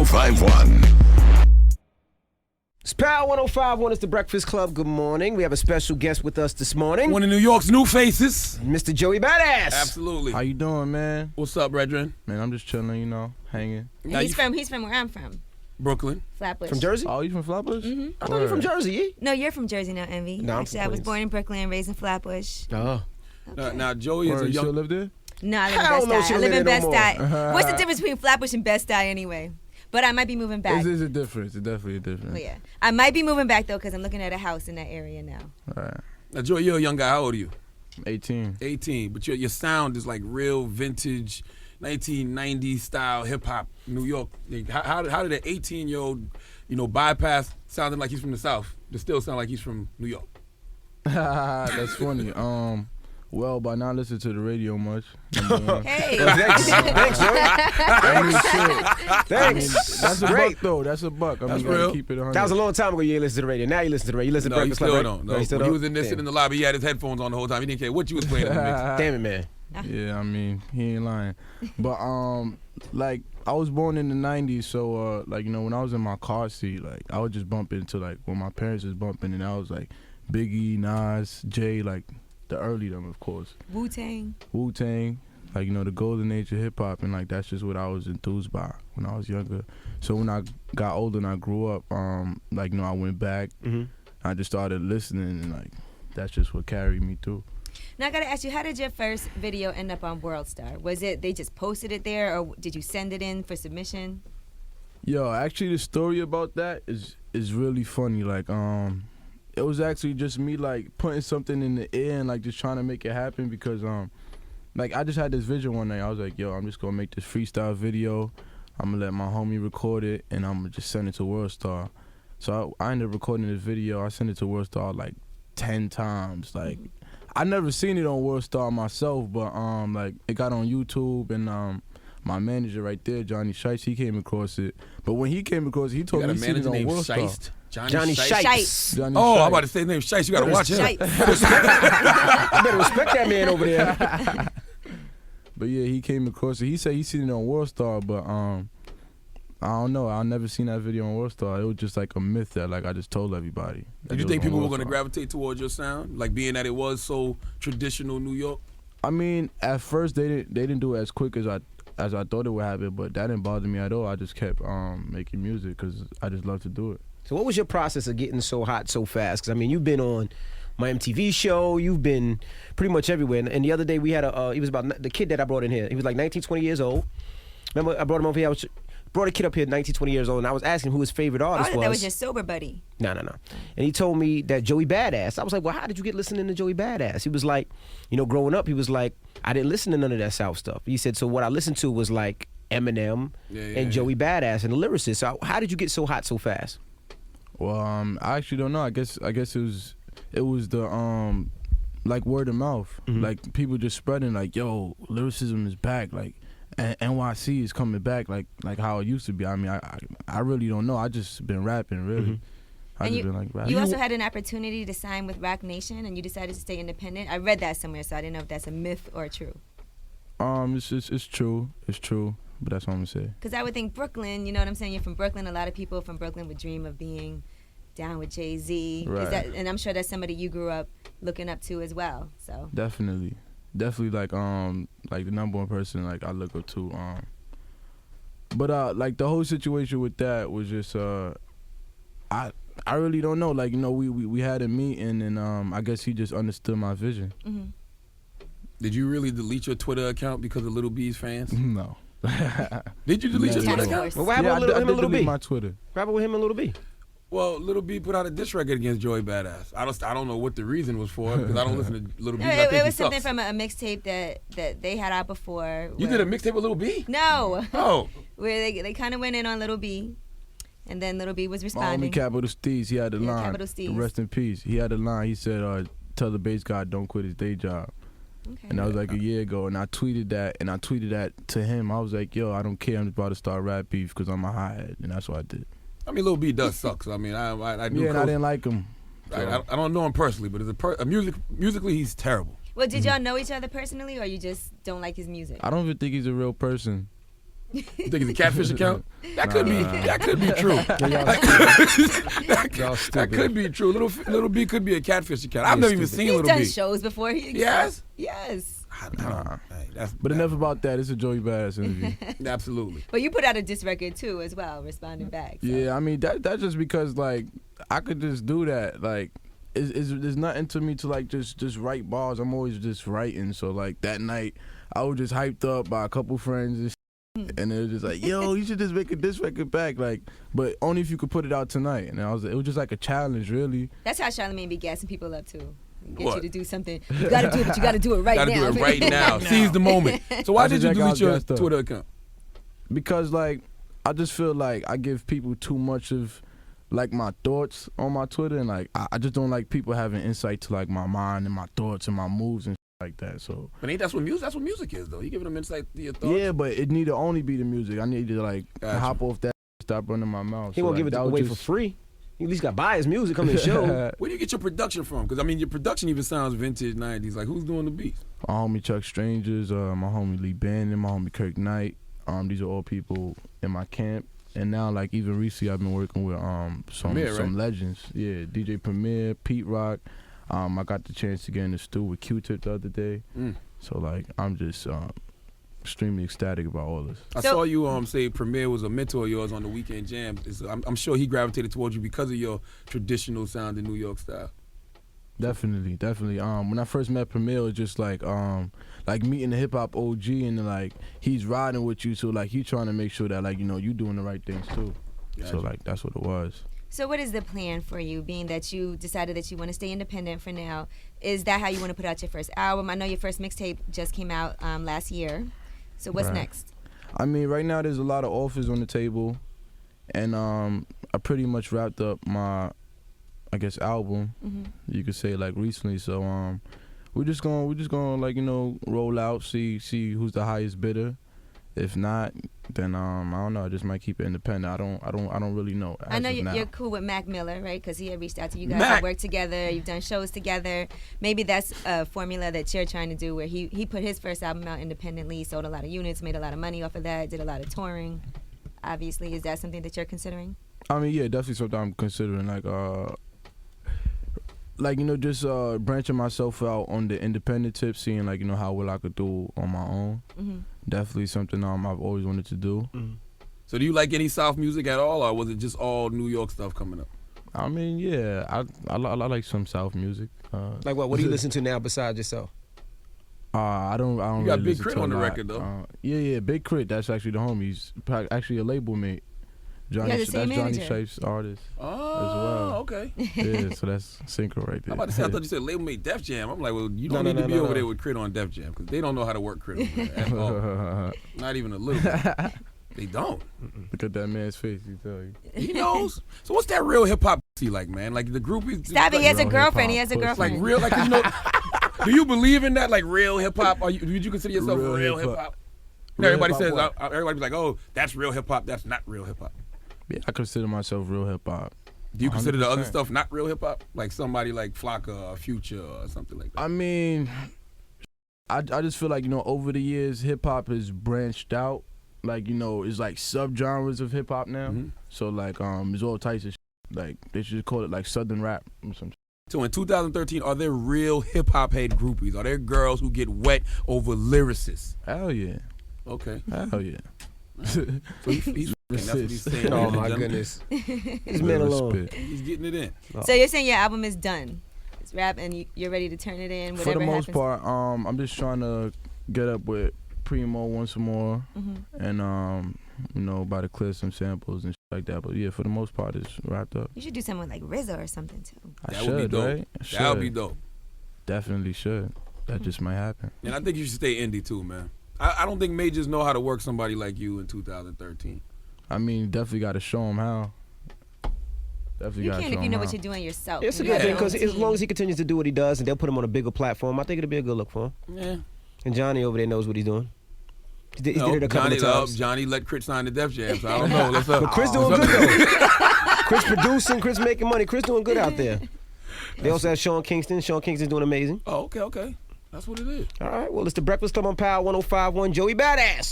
1051. It's Power 1051. It's the Breakfast Club. Good morning. We have a special guest with us this morning. One of New York's new faces. Mr. Joey Badass. Absolutely. How you doing, man? What's up, brethren? Man, I'm just chilling, you know, hanging. He's from where I'm from. Brooklyn. Flatbush. From Jersey? Oh, you from Flatbush? Mm-hmm. I thought you were from Jersey, yeah? No, you're from Jersey now, Envy. No, I'm Actually, from I was Queens. born in Brooklyn and raised in Flatbush. Oh. Now, Joey is Word, a you young... still live there? No, I Hell live no, in she Best-Eye. I don't live live in there no Best-Eye. What's the difference between Flatbush and Best-Eye anyway? But I might be moving back. It's a difference. It's definitely a difference. Oh, yeah. I might be moving back, though, because I'm looking at a house in that area now. All right. Now, Joey, you're a young guy. How old are you? 18. 18. But your sound is like real vintage 1990s style hip-hop New York. How did an 18-year-old, bypass sounding like he's from the South to still sound like he's from New York? That's funny. Well, by not listening to the radio much. Hey. Thanks, Joey. Thanks. That's a buck, though. That's a buck. That's gotta real. keep it 100. That was a long time ago you didn't listen to the radio. Now you listen to the radio. You listen to No, he Breakfast still Club, right? don't. No, he still when he don't? was in there sitting in the lobby, he had his headphones on the whole time. He didn't care what you was playing in the mix. Damn it, man. Yeah, I mean, he ain't lying. But, like, I was born in the 90s, so, when I was in my car seat, like, I would just bump into, like, when my parents was bumping, and I was, like, Biggie, Nas, Jay, like, the early them, of course. Wu-Tang, like, the golden age of hip-hop, and, like, that's just what I was enthused by when I was younger. So when I got older and I grew up, I went back. Mm-hmm. I just started listening, and, like, that's just what carried me through. Now, I got to ask you, how did your first video end up on World Star? Was it they just posted it there, or did you send it in for submission? Yo, actually, the story about that is really funny. Like, it was actually just me, like, putting something in the air and, like, just trying to make it happen because, like, I just had this vision one night. I was like, yo, I'm just going to make this freestyle video. I'm going to let my homie record it, and I'm going to just send it to World Star. So I ended up recording this video. I sent it to World Star, like, 10 times. Like, I never seen it on World Star myself, but, like, it got on YouTube, and, my manager right there, Johnny Shice, he came across it. But when he came across it, he told me he seen it on World Star. Johnny Shice. Johnny Oh, Shice. I'm about to say his name Shice. You got to watch him. Shite. I better respect that man over there. But yeah, he came across it. He said he seen it on World Star, but I don't know. I never seen that video on World Star. It was just like a myth that like I just told everybody. Did you think people were going to gravitate towards your sound, like being that it was so traditional New York? I mean, at first they didn't do it as quick as I thought it would happen, but that didn't bother me at all. I just kept making music because I just love to do it. So what was your process of getting so hot so fast? Because, I mean, you've been on my MTV show. You've been pretty much everywhere. And the other day we had he was about the kid that I brought in here. He was like 19, 20 years old. Remember, I brought him over here. Brought a kid up here, 19, 20 years old, and I was asking who his favorite artist was. That was your sober buddy. No. And he told me that Joey Badass. I was like, well, how did you get listening to Joey Badass? He was like, growing up, he was like, I didn't listen to none of that South stuff. He said, so what I listened to was like Eminem and Joey Badass and the lyricists. So how did you get so hot so fast? Well, I actually don't know. I guess it was the like word of mouth. Mm-hmm. Like people just spreading like, yo, lyricism is back. Like NYC is coming back like how it used to be. I mean, I really don't know. I just been rapping really. Mm-hmm. I just been like rapping. You also had an opportunity to sign with Roc Nation, and you decided to stay independent. I read that somewhere, so I didn't know if that's a myth or true. It's true. It's true. But that's what I'm gonna say. Because I would think Brooklyn, you know what I'm saying? You're from Brooklyn. A lot of people from Brooklyn would dream of being down with Jay-Z. Right. And I'm sure that's somebody you grew up looking up to as well. So Definitely like the number one person like I look up to. But like the whole situation with that was just I really don't know. Like we had a meeting and I guess he just understood my vision. Mm-hmm. Did you really delete your Twitter account because of Little B's fans? No. Did you delete your Twitter account? Well, what happened with him and Little B? My Twitter. What happened with him and Little B? Well, Little B put out a diss record against Joey Badass. I don't know what the reason was for because I don't listen to Little B. No, I think it he was something sucks. from a mixtape that they had out before. You did a mixtape with Little B? No. Oh. Where they kind of went in on Little B, and then Little B was My responding. homie Capital Steez, he had the line. Capital Steez. Rest in peace. He had the line. He said, "Tell the bass guy don't quit his day job." Okay. And that was like a year ago, and I tweeted that to him. I was like, yo, I don't care. I'm about to start rap beef because I'm a hothead, and that's what I did. I mean, Lil B does suck. So I mean, I do. Yeah, and I didn't like him. So. I don't know him personally, but as musically, he's terrible. Well, did y'all know each other personally, or you just don't like his music? I don't even think he's a real person. You think it's a catfish account? That could be. That could be true. That could be true. Little B could be a catfish account. I've never even seen He's Little done B. shows before. Yes? Yes. But enough about that. It's a Joey Badass interview. Absolutely. But you put out a diss record too, as well, responding back. So. Yeah, I mean that's just because like I could just do that. Like, there's nothing to me to like just write bars. I'm always just writing. So like that night, I was just hyped up by a couple friends and and it was just like, yo, you should just make a diss record back, like, but only if you could put it out tonight. And it was just like a challenge, really. That's how Charlamagne be gassing people up too. Get What? you to do something. You gotta do it, but you gotta do it right now. Gotta do it right now. Seize the moment. So why did you delete your Twitter account? Because like I just feel like I give people too much of like my thoughts on my Twitter, and like I just don't like people having insight to like my mind and my thoughts and my moves and like that. So, But ain't that's what music is though. You giving them insight to your thoughts. yeah, but it need to only be the music. I need to like hop off that, stop running my mouth. He so, won't like, give it away for free. He at least got to buy his music, come to the show. Where do you get your production from? Because I mean, your production even sounds vintage '90s. Like, who's doing the beats? My homie Chuck Strangers, my homie Lee Bannon, my homie Kirk Knight. These are all people in my camp. And now, like, even recently, I've been working with some legends. Yeah, DJ Premier, Pete Rock. I got the chance to get in the studio with Q-Tip the other day. So, like, I'm just extremely ecstatic about all this. I saw you say Premier was a mentor of yours on the Weekend Jam. I'm sure he gravitated towards you because of your traditional sound in New York style. Definitely. When I first met Premier, it was just like meeting the hip hop OG, and like he's riding with you, so like he's trying to make sure that like you doing the right things too. Gotcha. So like that's what it was. So what is the plan for you, being that you decided that you want to stay independent for now? Is that how you want to put out your first album? I know your first mixtape just came out last year. So what's next? I mean, right now there's a lot of offers on the table, and I pretty much wrapped up my, I guess, album. You could say like recently. So we're just gonna like roll out, see who's the highest bidder. If not, then I don't know. I just might keep it independent. I don't really know. I know you're cool with Mac Miller, right? Because he had reached out to you guys. Have worked together. You've done shows together. Maybe that's a formula that you're trying to do, where he put his first album out independently, sold a lot of units, made a lot of money off of that, did a lot of touring. Obviously, is that something that you're considering? I mean, yeah, definitely something I'm considering. Just branching myself out on the independent tip, seeing like how well I could do on my own. Definitely something I've always wanted to do. So do you like any South music at all, or was it just all New York stuff coming up? I mean, yeah, I like some South music. Like what? What do you listen to now besides yourself? I don't. You got Big Crit on the record though. Yeah, Big Crit. That's actually the homies. Actually a label mate. Johnny Shipe's artist as well. Okay. Yeah, so that's synchro right there. I'm about to say, I thought you said label mate Def Jam. I'm like, well, you don't need to be over there with Crit on Def Jam, because they don't know how to work Crit over there at all. Not even a little bit. They don't. Look at that man's face, he tell you. He knows. So what's that real hip hop like, man? Like the groupies. Stop it, he has a girlfriend. He has a girlfriend. Like real, like do you believe in that? Like real hip hop? Would you consider yourself real hip hop? Everybody says. Everybody's like, oh, that's real hip hop. That's not real hip hop. Yeah, I consider myself real hip hop. Do you consider the other stuff not real hip hop? Like somebody like Flocka or Future or something like that? I mean, I just feel like, over the years, hip hop has branched out. Like, it's like subgenres of hip hop now. So like, there's all types of like, they should call it like Southern rap or something. So in 2013, are there real hip hop head groupies? Are there girls who get wet over lyricists? Hell yeah. Okay. Hell yeah. So he's that's what he's saying. Oh my goodness. This man alone. He's getting it in. So you're saying your album is done? It's rap and you're ready to turn it in, whatever For the most happens? part, I'm just trying to get up with Primo once more, and about to clear some samples and shit like that. But yeah, for the most part, it's wrapped up. You should do something with like RZA or something too. That would be dope. Right? That would be dope. Definitely should. That just might happen. And I think you should stay indie too, man. I don't think majors know how to work somebody like you in 2013. I mean, definitely got to show him how. You can if you know what you're doing yourself. It's a good thing, because as long as he continues to do what he does and they'll put him on a bigger platform, I think it'll be a good look for him. Yeah. And Johnny over there knows what he's doing. He did it a couple of times. Johnny let Crit sign the Def Jam, so I don't know. But Chris doing good though. Chris producing, Chris making money. Chris doing good out there. They also have Sean Kingston. Sean Kingston's doing amazing. Oh, okay. That's what it is. All right, well, it's the Breakfast Club on Power 105.1. Joey Badass.